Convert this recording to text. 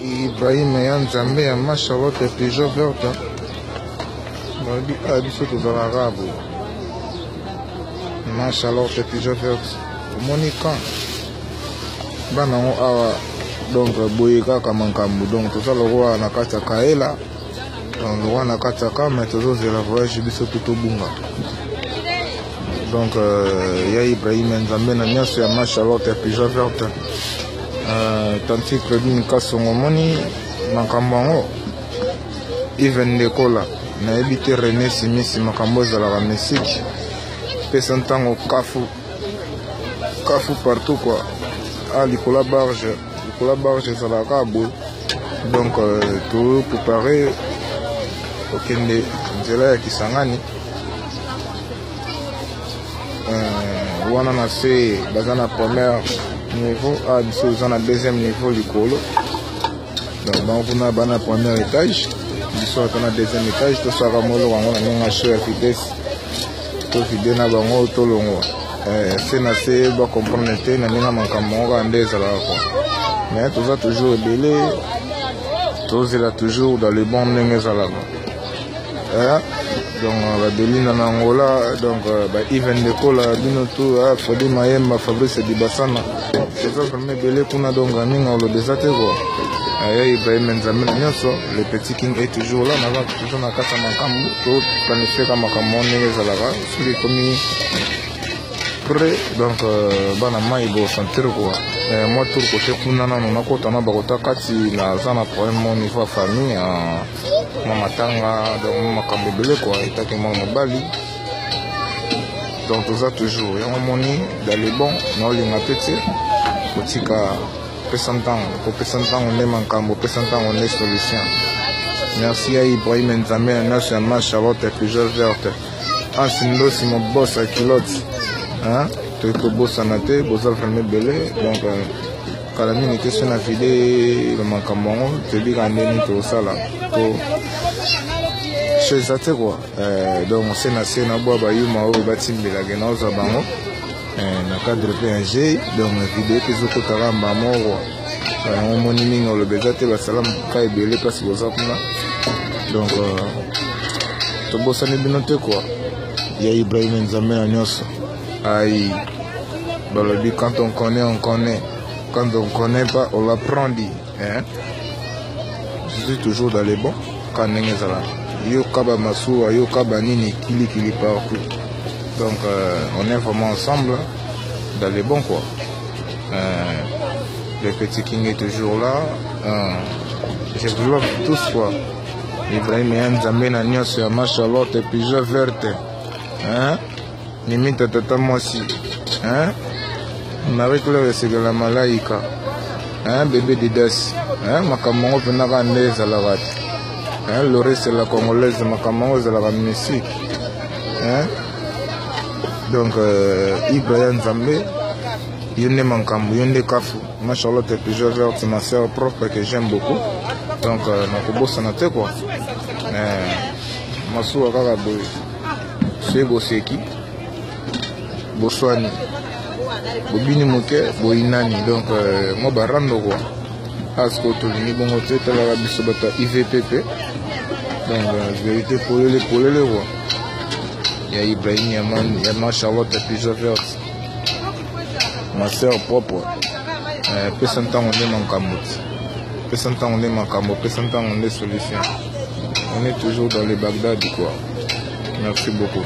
Ibrahim Nzambe ya ma Charlotte Pigeon Verte biso tozala arabe ma Charlotte Pigeon Verte omoni kan bana ngo awa donc boye kaka makambo donc tozala lokola na kati ya kaela donc lokola na kati ya kama tozozela voyage biso totobunga donc ya Ibrahim Nzambe na nyonso ya ma Charlotte Pigeon Verte tanti Claudine Kasongo moni makambo yango even ndekola nayebi te René Simisi makambo ezalaka mesiki pesa ntango kafu partout quoi likolo barge ezalaka boye donc topréparé okende nzela ya Kisangani wana na se baza na première niveau biso oza na deuxième niveau likolo donc bankuna bana premier étage biso ata na deuxième étage tosaka moloko yango na ndenge show ya vitesse tofide na bango tolongwa se na se bacomprendre te na ndenge makambo yango kaka nde ezalaka kwa mais toza toujours ebele tozela toujours dans le bon ndenge ezalaka donc babelinda na Angola donc Ivan Ndekola bino tu Fadi Mayemba Fabrice Dibasana toza vraiment ebele kuna donc mingi olobeza te quoi Ibrahim Nzambe na nyonso le petit king est toujours là naza toujours na kati ya makambo toplanifie ka makambo ndenge ezalaka soki ekomi prêt donc bana mai bosentir quoi moi tour côté kuna nano nakota na bakota kati naza na problème au niveau ya famille mamatanga donc makambo ebele quoi etaki mwa mobali donc toza toujours yango moni dans le bon naolinga pe te kotika kopesa ntango nde makambo opesa ntango nde solution. Merci à Ibrahim Nzambe na nyonso ya ma Charlotte Pigeon Verte ansindosi mobosa ya kilote tokobosana te boza vraiment ebele donc kala mingi te so na vide makambo yango tobika ndeni tosala po so eza te quoi donc se na se na bwa bayuma oyo batimbelake naozwa bango na cadre mpe ya jei donc video mpe ezokotaka mbamoko yango moni mingi olobeza te basala ka ebele mpasi boza kuna donc tobosani bino te quoi ya Ibrahim Nzambe na nyonso aïe balobi quand on connaît quand on connaît pas on l'apprend dit je suis toujours dans les bons quand ndenge ezala yo kaba masuwa yo kaba nini kili partout donc on est vraiment ensemble dans les bons quoi le petit king est toujours là je vous love tous quoi Ibrahim Nzambe na nyonso ya ma Charlotte Pigeon Verte limite tata mwasi Marie Claire esengela malaika bébé Didas makambo yango mpena kaka nde ezalaka te Lorese la congolaise makambo yango ezalaka musique donc Ibrahim Nzambe yo nde makambo yo nde kafu ma Charlotte Pigeon Verte ma sœur propre que j'aime beaucoup donc nakobosana te quoi masuwa kaka boye soki boseki boswani bobini moke boyinani donc mo barando quoi asko tolingi bongo te talaka biso bato ya IVPP donc vérité polele quoi ya Ibrahim ya ma Charlotte Pigeon Verte ma sœur propre pesa ntango nde makambo te pesa ntango nde makambo pesa ntango nde solution on est toujours dans le Bagdad quoi merci beaucoup